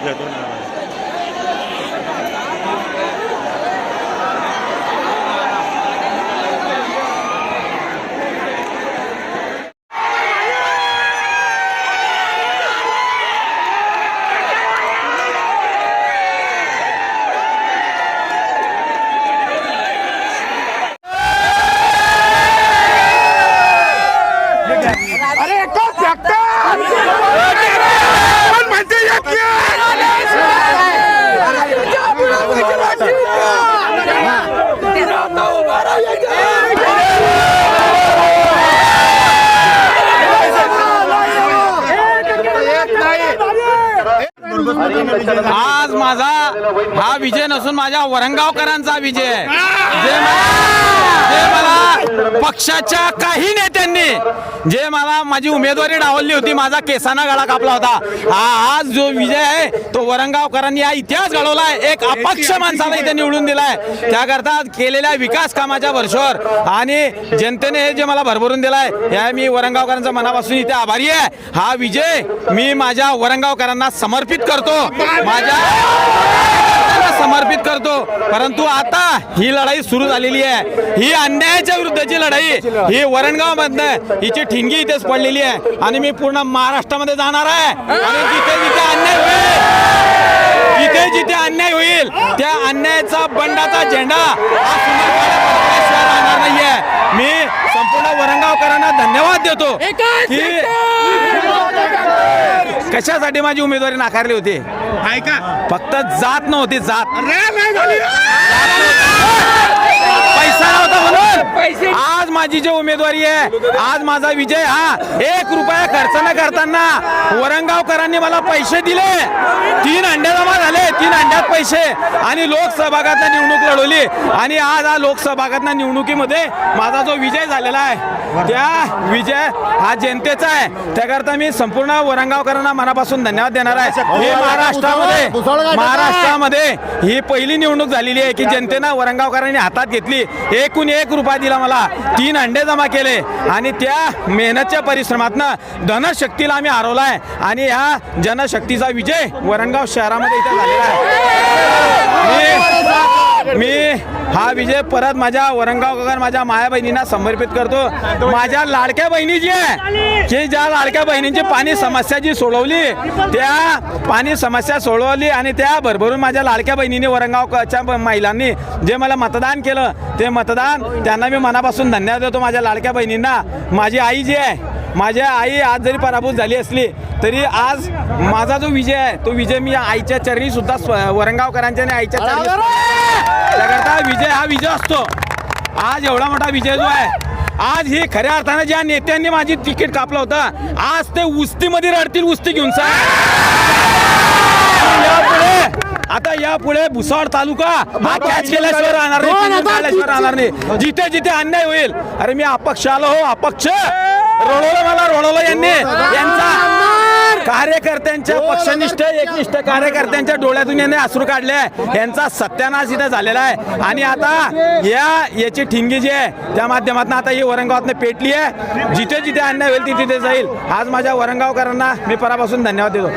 आज माझा हा विजय नसून माझ्या वरंगावकरांचा विजय आहे। जे मला पक्षाच्या काही नेत्यांनी जे मला माझी उमेदवारी डावलली होती, माझा केसाना गळा कापला होता, आज जो विजय आहे तो वरंगावकरांनी हा इतिहास घडवलाय। एक अपक्ष माणसाला इथे निवडून दिलाय, त्याकरता केलेल्या विकास कामाच्या वर्षावर आणि जनतेने हे जे मला भरभरून दिलाय या मी वरंगावकरांचा मनापासून इथे आभारी आहे। हा विजय मी माझ्या वरंगावकरांना समर्पित करतो, समर्पित करतो। परंतु आता ही लढाई सुरू झालेली आहे, ही अन्यायाच्या विरुद्धची लढाई, ही वरणगाव मधनं हिची ठिणगी इथेच पडलेली आहे आणि मी पूर्ण महाराष्ट्रामध्ये जाणार आहे आणि जिथे जिथे अन्याय होईल त्या अन्यायाचा बंडाचा झेंडा राहणार नाहीये। मी संपूर्ण वरंगावकरांना धन्यवाद देतो की कशासाठी माझी उमेदवारी नाकारली होती, फक्त जात नव्हती, जात पैसा नव्हता म्हणून आज माझी जी उमेदवारी आहे, आज माझा विजय हा 1 रुपया खर्च न करताना वरंगावकरांनी मला पैसे दिले, 3 अंडे जमा झाले, 3 अंड्यात पैसे आणि लोकसभागातनं निवडणूक लढवली आणि आज हा लोकसभागातल्या निवडणुकीमध्ये माझा जो विजय झालेला आहे त्या विजय हा जनतेचा आहे। त्याकरता मी संपूर्ण वरंगावकरांना मनापासून धन्यवाद देणार आहे। हे महाराष्ट्रामध्ये ही पहिली निवडणूक झालेली आहे की जनतेनं वरंगावकरांनी हातात घेतली, एकूण 1 रुपया दिला, मला 3 अंडे जमा केले आणि त्या मेहनतच्या परिश्रमातनं धनशक्तीला आम्ही हरवलाय आणि ह्या जनशक्तीचा विजय वरणगाव शहरामध्ये इथे झालेला आहे। मी हा विजय परत माझ्या वरंगावकर माझ्या माया बहिणींना समर्पित करतो। माझ्या लाडक्या बहिणी जी आहे की ज्या लाडक्या बहिणींची पाणी समस्या जी सोडवली, त्या पाणी समस्या सोडवली आणि त्या भरभरून माझ्या लाडक्या बहिणींनी वरंगावच्या महिलांनी जे मला मतदान केलं ते मतदान त्यांना मी मनापासून धन्यवाद देतो। माझ्या लाडक्या बहिणींना माझी आई जी आहे, माझी आई आज जरी पराभूत झाली असली तरी आज माझा जो विजय आहे तो विजय मी आईच्या चरणी सुद्धा वरंगावकरांच्या आणि आईच्या चरणी त्याकरता विजय हा विजय असतो। आज एवढा मोठा विजय जो आहे, आज ही खऱ्या अर्थानं ज्या नेत्यांनी माझी तिकीट कापलं होतं आज ते उस्तीमध्ये रडतील, उस्ती घेऊन आता यापुढे भुसावळ तालुका हा कॅच केल्याशिवाय राहणार नाही। जिथे जिथे अन्याय होईल, अरे मी अपक्ष आलो हो, अपक्ष रोडवलं यांनी, यांचा कार्यकर्त्यांच्या पक्षनिष्ठ एकनिष्ठ कार्यकर्त्यांच्या डोळ्यातून यांनी अश्रू काढले, यांचा सत्यानाश इथे झालेला आहे आणि आता याची ठिणगी जी आहे त्या माध्यमातून आता ही वरंगावातनं पेटली आहे। जिथे जिथे अन्याय होईल तिथे तिथे जाईल। आज माझ्या वरंगावकरांना मी परापासून धन्यवाद देतो।